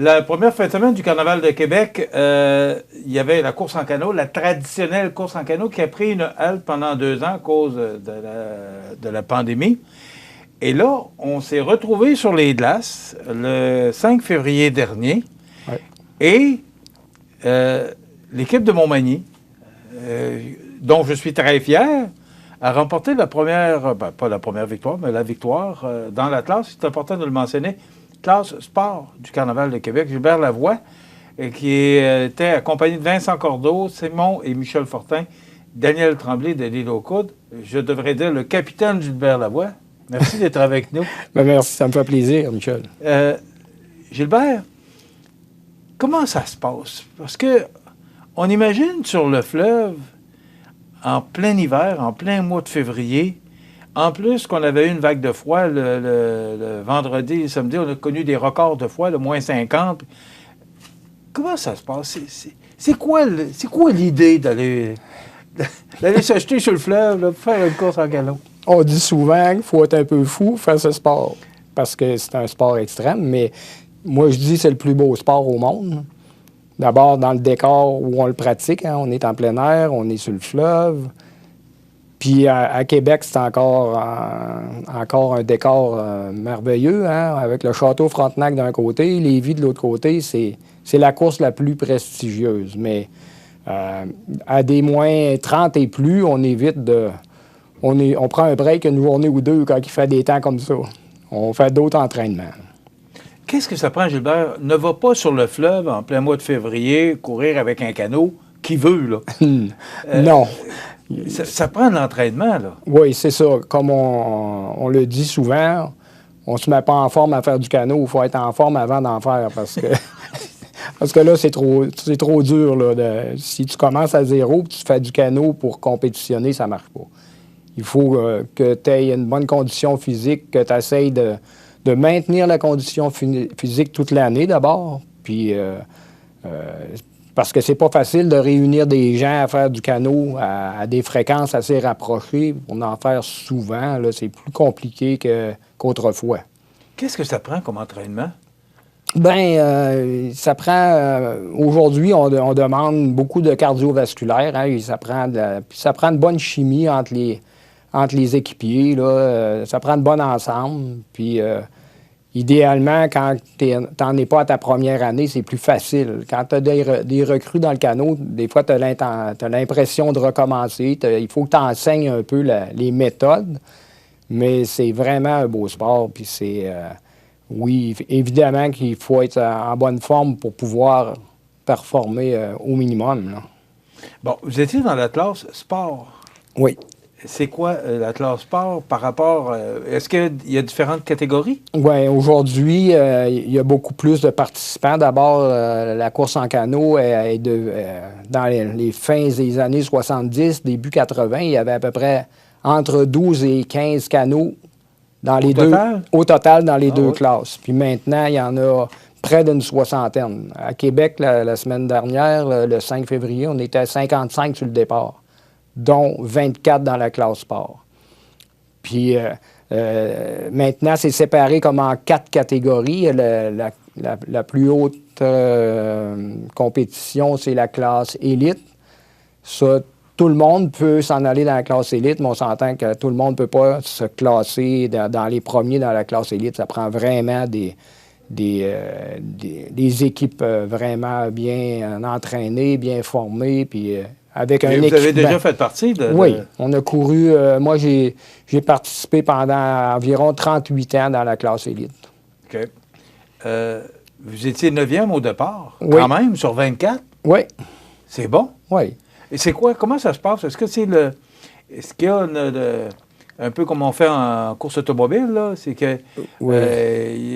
La première fin de semaine du Carnaval de Québec, il y avait la course en canot, la traditionnelle course en canot qui a pris une halte pendant 2 ans à cause de la pandémie. Et là, on s'est retrouvés sur les glaces le 5 février dernier. Ouais. Et l'équipe de Montmagny, dont je suis très fier, a remporté la première, pas la première victoire, mais la victoire dans la classe, c'est important de le mentionner, classe sport du Carnaval de Québec. Gilbert Lavoie, qui était accompagné de Vincent Cordeau, Simon et Michel Fortin, Daniel Tremblay de l'Île aux Coudes. Je devrais dire le capitaine Gilbert Lavoie. Merci d'être avec nous. Ben merci, ça me fait plaisir, Michel. Gilbert, comment ça se passe? Parce que on imagine sur le fleuve, en plein hiver, en plein mois de février, en plus qu'on avait eu une vague de froid le vendredi et samedi, on a connu des records de froid, le moins 50. Comment ça se passe? C'est quoi l'idée d'aller se jeter sur le fleuve, là, pour faire une course en canot? On dit souvent qu'il faut être un peu fou pour faire ce sport, parce que c'est un sport extrême, mais moi, je dis que c'est le plus beau sport au monde. D'abord, dans le décor où on le pratique, hein, on est en plein air, on est sur le fleuve. Puis à Québec, c'est encore un décor merveilleux, hein, avec le château Frontenac d'un côté, Lévis de l'autre côté. C'est la course la plus prestigieuse. Mais à des moins 30 et plus, on évite de... On prend un break une journée ou deux quand il fait des temps comme ça. On fait d'autres entraînements. Qu'est-ce que ça prend, Gilbert? Ne va pas sur le fleuve en plein mois de février courir avec un canot. Qui veut, là? Non. Ça prend de l'entraînement, là. Oui, c'est ça. Comme on le dit souvent, on ne se met pas en forme à faire du canot. Il faut être en forme avant d'en faire parce que là, c'est trop dur. Là, si tu commences à zéro et tu fais du canot pour compétitionner, ça ne marche pas. Il faut que tu aies une bonne condition physique, que tu essaies de maintenir la condition physique toute l'année d'abord. Puis, parce que c'est pas facile de réunir des gens à faire du canot à des fréquences assez rapprochées. Pour en faire souvent, là, c'est plus compliqué qu'autrefois. Qu'est-ce que ça prend comme entraînement? Bien, ça prend... aujourd'hui, on demande beaucoup de cardiovasculaire. Hein, et ça prend une bonne chimie entre les équipiers. Là, ça prend de bon ensemble. Puis, idéalement, quand tu n'en es pas à ta première année, c'est plus facile. Quand tu as des recrues dans le canot, des fois, tu as l'impression de recommencer. Il faut que tu enseignes un peu les méthodes. Mais c'est vraiment un beau sport. Puis c'est... oui, évidemment qu'il faut être en bonne forme pour pouvoir performer au minimum. Là. Bon, vous étiez dans la classe sport. Oui. C'est quoi la classe sport par rapport... est-ce qu'il y a différentes catégories? Oui, aujourd'hui, il y a beaucoup plus de participants. D'abord, la course en canot est dans les fins des années 70, début 80, il y avait à peu près entre 12 et 15 canots au total dans les deux classes. Puis maintenant, il y en a près d'une soixantaine. À Québec, la semaine dernière, le 5 février, on était à 55 sur le départ, dont 24 dans la classe sport. Puis maintenant, c'est séparé comme en 4 catégories. La plus haute compétition, c'est la classe élite. Ça, tout le monde peut s'en aller dans la classe élite, mais on s'entend que tout le monde ne peut pas se classer dans les premiers dans la classe élite. Ça prend vraiment des équipes vraiment bien entraînées, bien formées, puis avec un équipement. Vous avez déjà fait partie de... Oui, on a couru... moi, j'ai participé pendant environ 38 ans dans la classe élite. OK. Vous étiez 9e au départ, oui. Quand même, sur 24? Oui. C'est bon? Oui. Et c'est quoi? Comment ça se passe? Est-ce qu'il y a un peu comme on fait en course automobile, là? C'est que oui.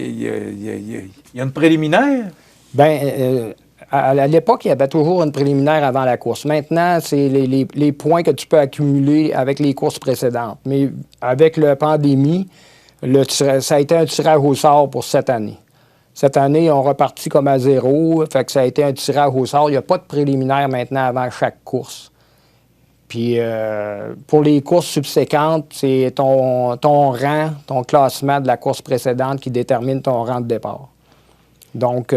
Il y a une préliminaire? Bien, à l'époque, il y avait toujours une préliminaire avant la course. Maintenant, c'est les points que tu peux accumuler avec les courses précédentes. Mais avec la pandémie, ça a été un tirage au sort pour cette année. Cette année, on repartit comme à zéro, fait que ça a été un tirage au sort. Il n'y a pas de préliminaire maintenant avant chaque course. Puis pour les courses subséquentes, c'est ton rang, ton classement de la course précédente qui détermine ton rang de départ. Donc,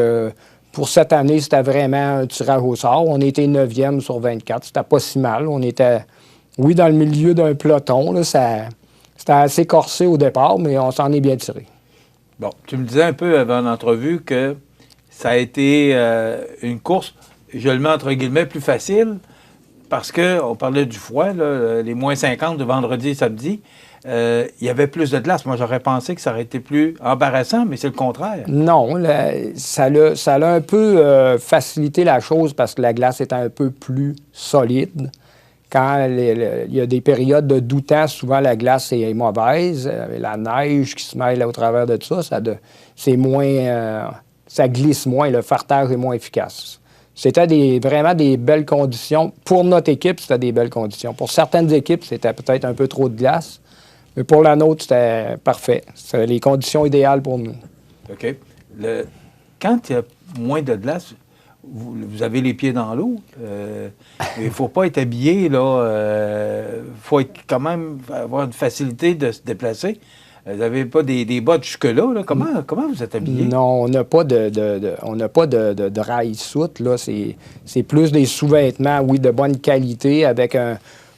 pour cette année, c'était vraiment un tirage au sort. On était 9e sur 24. C'était pas si mal. On était, oui, dans le milieu d'un peloton. Là, c'était assez corsé au départ, mais on s'en est bien tiré. Bon, tu me disais un peu avant l'entrevue que ça a été une course, je le mets entre guillemets, plus facile parce qu'on parlait du froid, là, les moins 50 de vendredi et samedi. Il y avait plus de glace. Moi, j'aurais pensé que ça aurait été plus embarrassant, mais c'est le contraire. Non, ça a un peu facilité la chose parce que la glace était un peu plus solide. Quand il y a des périodes de doux temps, souvent la glace est mauvaise. La neige qui se mêle au travers de tout ça, c'est moins, ça glisse moins, le fartage est moins efficace. C'était vraiment des belles conditions. Pour notre équipe, c'était des belles conditions. Pour certaines équipes, c'était peut-être un peu trop de glace. Mais pour la nôtre, c'était parfait. C'était les conditions idéales pour nous. OK. Quand il y a moins de glace, vous avez les pieds dans l'eau. Il ne faut pas être habillé, là. Faut quand même avoir une facilité de se déplacer. Vous n'avez pas des bottes jusque-là, là. Comment vous êtes habillé? Non, on n'a pas de dry suit, là. C'est plus des sous-vêtements, oui, de bonne qualité, avec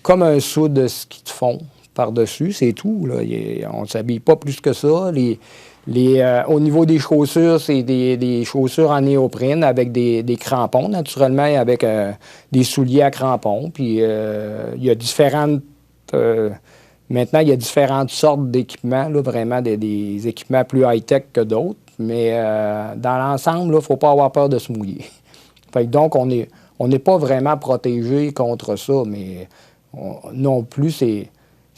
comme un suit de ski de fond par-dessus, c'est tout, là. On ne s'habille pas plus que ça. Au niveau des chaussures, c'est des chaussures en néoprène avec des crampons, naturellement, avec des souliers à crampons. Puis il y a différentes... maintenant, il y a différentes sortes d'équipements, là, vraiment des équipements plus high-tech que d'autres. Mais dans l'ensemble, il ne faut pas avoir peur de se mouiller. Fait que donc, on n'est pas vraiment protégé contre ça, mais non plus,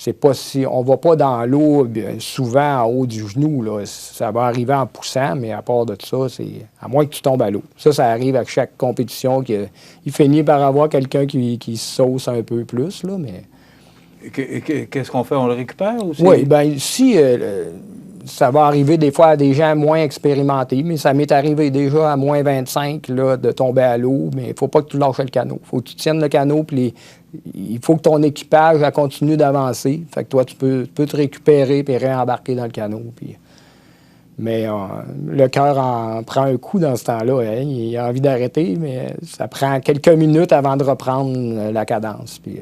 c'est pas si... On va pas dans l'eau souvent en haut du genou, là. Ça va arriver en poussant, mais à part de ça, c'est... À moins que tu tombes à l'eau. Ça arrive à chaque compétition. Il finit par avoir quelqu'un qui sauce un peu plus, là, mais... Qu'est-ce qu'on fait? On le récupère aussi? Oui, bien, si... ça va arriver des fois à des gens moins expérimentés, mais ça m'est arrivé déjà à moins 25 là, de tomber à l'eau, mais il ne faut pas que tu lâches le canot. Il faut que tu tiennes le canot, puis il faut que ton équipage continue d'avancer. Fait que toi, tu peux te récupérer et réembarquer dans le canot. Puis... Mais le cœur en prend un coup dans ce temps-là. Hein? Il a envie d'arrêter, mais ça prend quelques minutes avant de reprendre la cadence. Puis,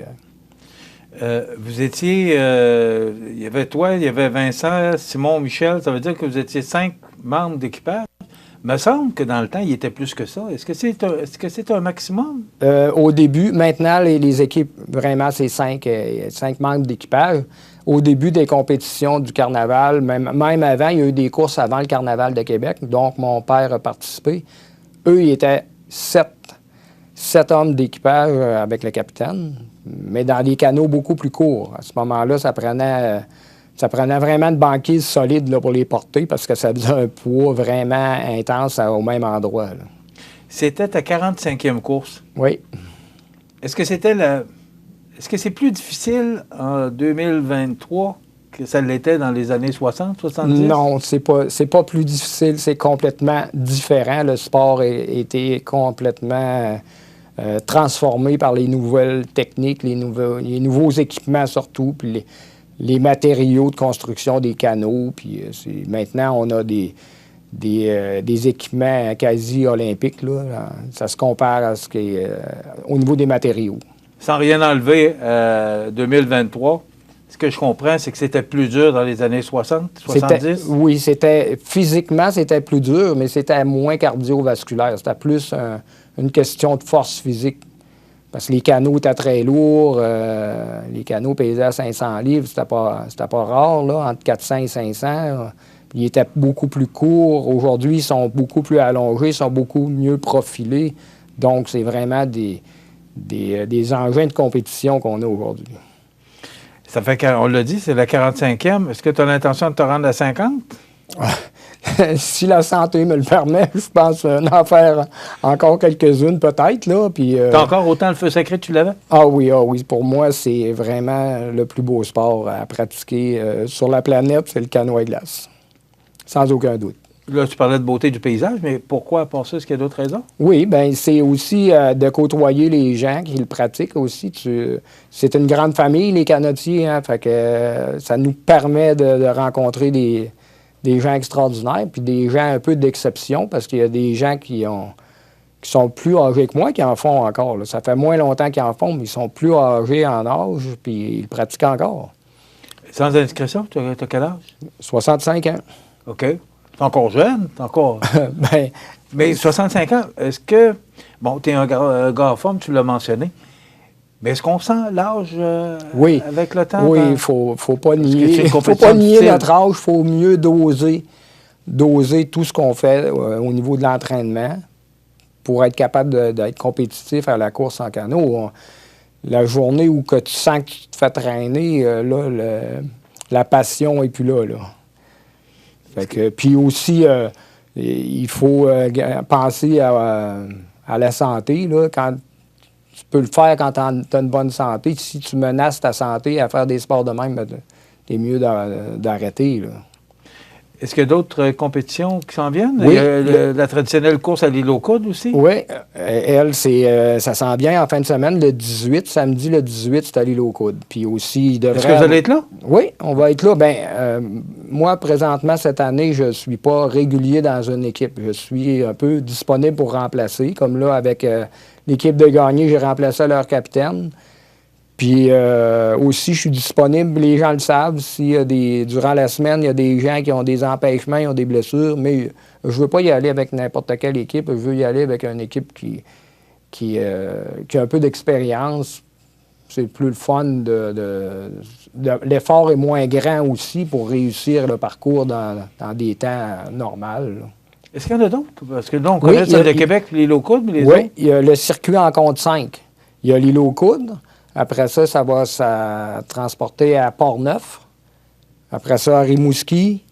vous étiez... il y avait toi, il y avait Vincent, Simon, Michel. Ça veut dire que vous étiez 5 membres d'équipage. Il me semble que dans le temps, il était plus que ça. Est-ce que c'est un maximum? Au début, maintenant, les équipes, vraiment, c'est 5 membres d'équipage. Au début des compétitions du carnaval, même avant, il y a eu des courses avant le carnaval de Québec. Donc, mon père a participé. Eux, ils étaient 7 hommes d'équipage avec le capitaine, mais dans des canots beaucoup plus courts. À ce moment-là, ça prenait vraiment une banquise solide là, pour les porter parce que ça faisait un poids vraiment intense au même endroit. Là. C'était ta 45e course. Oui. Est-ce que c'est plus difficile en 2023 que ça l'était dans les années 60, 70? Non, c'est pas plus difficile, c'est complètement différent. Le sport a été complètement transformé par les nouvelles techniques, les nouveaux équipements surtout, puis les matériaux de construction des canaux. Puis maintenant, on a des équipements quasi olympiques. Là. Ça se compare à ce qui est au niveau des matériaux. Sans rien enlever 2023, ce que je comprends, c'est que c'était plus dur dans les années 60, 70? Oui, physiquement, c'était plus dur, mais c'était moins cardiovasculaire. C'était plus une question de force physique. Parce que les canots étaient très lourds. Les canots pesaient à 500 livres. C'était pas rare, là, entre 400 et 500. Ils étaient beaucoup plus courts. Aujourd'hui, ils sont beaucoup plus allongés, ils sont beaucoup mieux profilés. Donc, c'est vraiment des engins de compétition qu'on a aujourd'hui. Ça fait qu'on l'a dit, c'est la 45e. Est-ce que tu as l'intention de te rendre à 50? Si la santé me le permet, je pense en faire encore quelques-unes peut-être. Là, puis, t'as encore autant le feu sacré que tu l'avais? Ah oui. Pour moi, c'est vraiment le plus beau sport à pratiquer sur la planète, c'est le canot à glace. Sans aucun doute. Là, tu parlais de beauté du paysage, mais pourquoi à part ça? Est-ce qu'il y a d'autres raisons? Oui, bien, c'est aussi de côtoyer les gens qui le pratiquent aussi. C'est une grande famille, les canotiers, hein, fait que ça nous permet de rencontrer des des gens extraordinaires, puis des gens un peu d'exception, parce qu'il y a des gens qui sont plus âgés que moi qui en font encore. Là. Ça fait moins longtemps qu'ils en font, mais ils sont plus âgés en âge, puis ils pratiquent encore. Sans indiscrétion, tu as quel âge? 65 ans. OK. T'es encore jeune, t'es encore... Ben, Mais 65 ans, est-ce que... Bon, tu es un gars en forme, tu l'as mentionné. Mais est-ce qu'on sent l'âge oui. avec le temps? Oui, il ne faut pas nier, faut pas nier notre âge. Il faut mieux doser tout ce qu'on fait au niveau de l'entraînement pour être capable d'être compétitif à la course en canot. La journée où que tu sens que tu te fais traîner, là, la passion n'est plus là. Fait que, puis aussi, il faut penser à la santé. Là, tu peux le faire quand tu as une bonne santé. Si tu menaces ta santé à faire des sports de même, c'est mieux d'arrêter. Là. Est-ce qu'il y a d'autres compétitions qui s'en viennent? Oui. Il y a la traditionnelle course à l'île aux coudes aussi? Oui. Elle, ça s'en vient en fin de semaine, le 18. Samedi, le 18, c'est à l'île aux coudes. Puis aussi, il devrait... Est-ce que vous allez être là? Oui, on va être là. Moi, présentement, cette année, je ne suis pas régulier dans une équipe. Je suis un peu disponible pour remplacer. Comme là, avec l'équipe de Gagné, j'ai remplacé leur capitaine. Puis aussi, je suis disponible, les gens le savent, durant la semaine, il y a des gens qui ont des empêchements, ils ont des blessures, mais je ne veux pas y aller avec n'importe quelle équipe, je veux y aller avec une équipe qui a un peu d'expérience. C'est plus le fun l'effort est moins grand aussi pour réussir le parcours dans des temps normaux. Est-ce qu'il y en a d'autres? Parce que là, on connaît celle de Québec, l'île aux coudes, mais les autres? Oui, il y a le circuit en compte 5. Il y a l'île aux coudes. Après ça, ça va se transporter à Port-Neuf. Après ça, à Rimouski.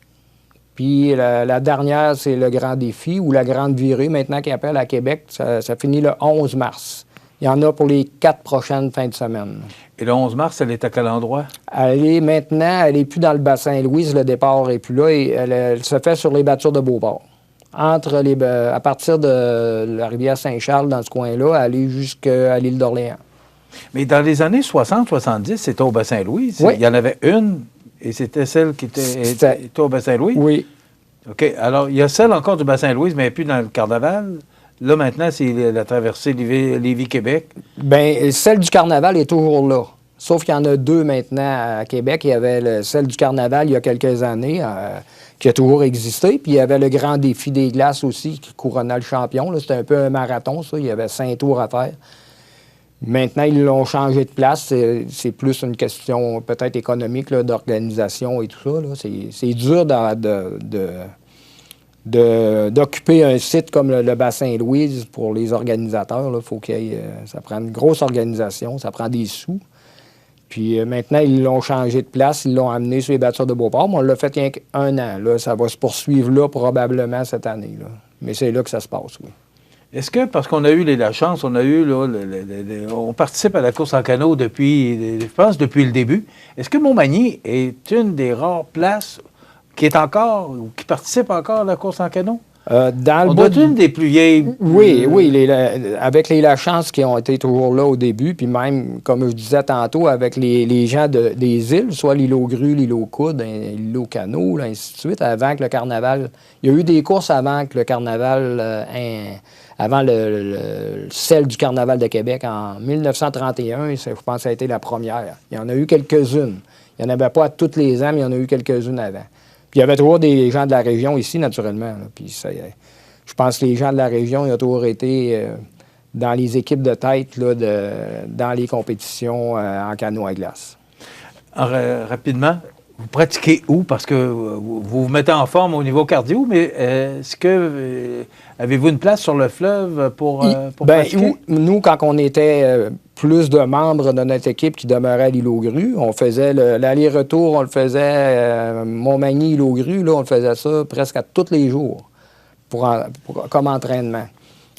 Puis la dernière, c'est le Grand Défi ou la Grande Virée, maintenant qui appelle à Québec. Ça finit le 11 mars. Il y en a pour les 4 prochaines fins de semaine. Et le 11 mars, elle est à quel endroit? Elle n'est plus dans le bassin Louise. Le départ n'est plus là. Et elle se fait sur les battures de Beauport. À partir de la rivière Saint-Charles, dans ce coin-là, aller jusqu'à l'île d'Orléans. Mais dans les années 60-70, c'était au Bassin-Louis. Oui. Il y en avait une, et c'était celle qui était au Bassin-Louis? Oui. OK. Alors, il y a celle encore du Bassin-Louis, mais plus dans le carnaval. Là, maintenant, c'est la traversée Lévis-Québec. Bien, celle du carnaval est toujours là. Sauf qu'il y en a 2 maintenant à Québec. Il y avait celle du carnaval il y a quelques années, qui a toujours existé. Puis il y avait le Grand Défi des glaces aussi, qui couronnait le champion. C'était un peu un marathon, ça. Il y avait 5 tours à faire. Maintenant, ils l'ont changé de place. C'est plus une question peut-être économique, d'organisation et tout ça. Là. C'est dur d'occuper un site comme le Bassin-Louise pour les organisateurs. Là. Faut ça prend une grosse organisation, ça prend des sous. Puis maintenant, ils l'ont changé de place, ils l'ont amené sur les battures de Beauport. Mais on l'a fait il y a un an. Là. Ça va se poursuivre là probablement cette année. Là. Mais c'est là que ça se passe, oui. Est-ce que, parce qu'on a eu la chance, on a eu, là, on participe à la course en canot depuis, je pense, depuis le début. Est-ce que Montmagny est une des rares places qui est encore, ou qui participe encore à la course en canot? Dans on doit être une des plus vieilles. Oui, avec les Lachances qui ont été toujours là au début, puis même, comme je disais tantôt, avec les gens des îles, soit l'île aux grues, l'île aux coudes, l'île aux canots, là, ainsi de suite, avant que le carnaval... Il y a eu des courses avant que le carnaval... avant celle du carnaval de Québec en 1931, je pense que ça a été la première. Il y en a eu quelques-unes. Il n'y en avait pas tous les ans, mais il y en a eu quelques-unes avant. Puis il y avait toujours des gens de la région ici, naturellement. Là. Puis je pense que les gens de la région, ils ont toujours été dans les équipes de tête là, dans les compétitions en canot à glace. Alors, rapidement, vous pratiquez où? Parce que vous vous mettez en forme au niveau cardio, mais est-ce que avez-vous une place sur le fleuve pour pratiquer? Nous, quand on était plus de membres de notre équipe qui demeurait à l'île aux grues, on faisait l'aller-retour, on le faisait Montmagny, l'île aux grues, là, on le faisait ça presque à tous les jours comme entraînement.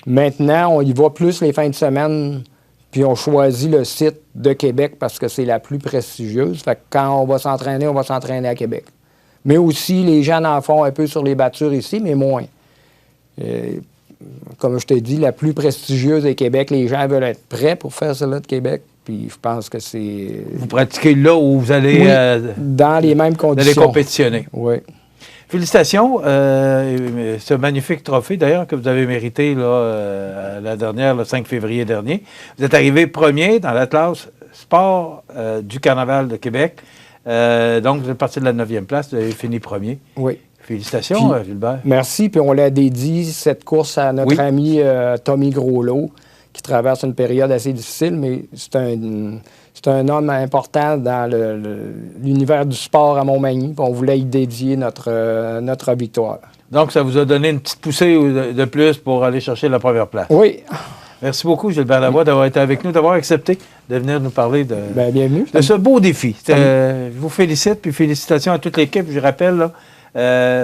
Maintenant, on y va plus les fins de semaine, puis on choisit le site de Québec parce que c'est la plus prestigieuse. Fait que quand on va s'entraîner à Québec. Mais aussi, les gens en font un peu sur les battures ici, mais moins. Comme je t'ai dit, la plus prestigieuse est Québec. Les gens veulent être prêts pour faire celle-là de Québec. Puis je pense que c'est... Vous pratiquez là où vous allez... dans les mêmes conditions. Vous allez compétitionner. Oui. Félicitations. Ce magnifique trophée, d'ailleurs, que vous avez mérité là, la dernière, le 5 février dernier. Vous êtes arrivé premier dans l'Atlas Sport du Carnaval de Québec. Donc, vous êtes parti de la 9e place. Vous avez fini premier. Oui. Félicitations, Gilbert. Merci. Puis on l'a dédié cette course à notre ami Tommy Groslot, qui traverse une période assez difficile, mais c'est un homme important dans l'univers du sport à Montmagny. On voulait y dédier notre victoire. Donc, ça vous a donné une petite poussée de plus pour aller chercher la première place. Oui. Merci beaucoup, Gilbert Lavoie, d'avoir été avec nous, d'avoir accepté de venir nous parler de ce beau défi. Je vous félicite, puis félicitations à toute l'équipe. Je rappelle, là,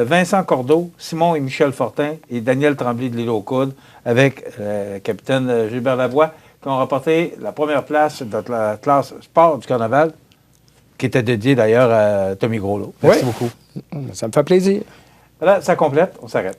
Vincent Cordeau, Simon et Michel Fortin et Daniel Tremblay de l'île aux Coudes, avec le capitaine Gilbert Lavoie, qui ont remporté la première place de la classe sport du Carnaval, qui était dédiée d'ailleurs à Tommy Groslot. Merci beaucoup. Ça me fait plaisir. Voilà, ça complète. On s'arrête.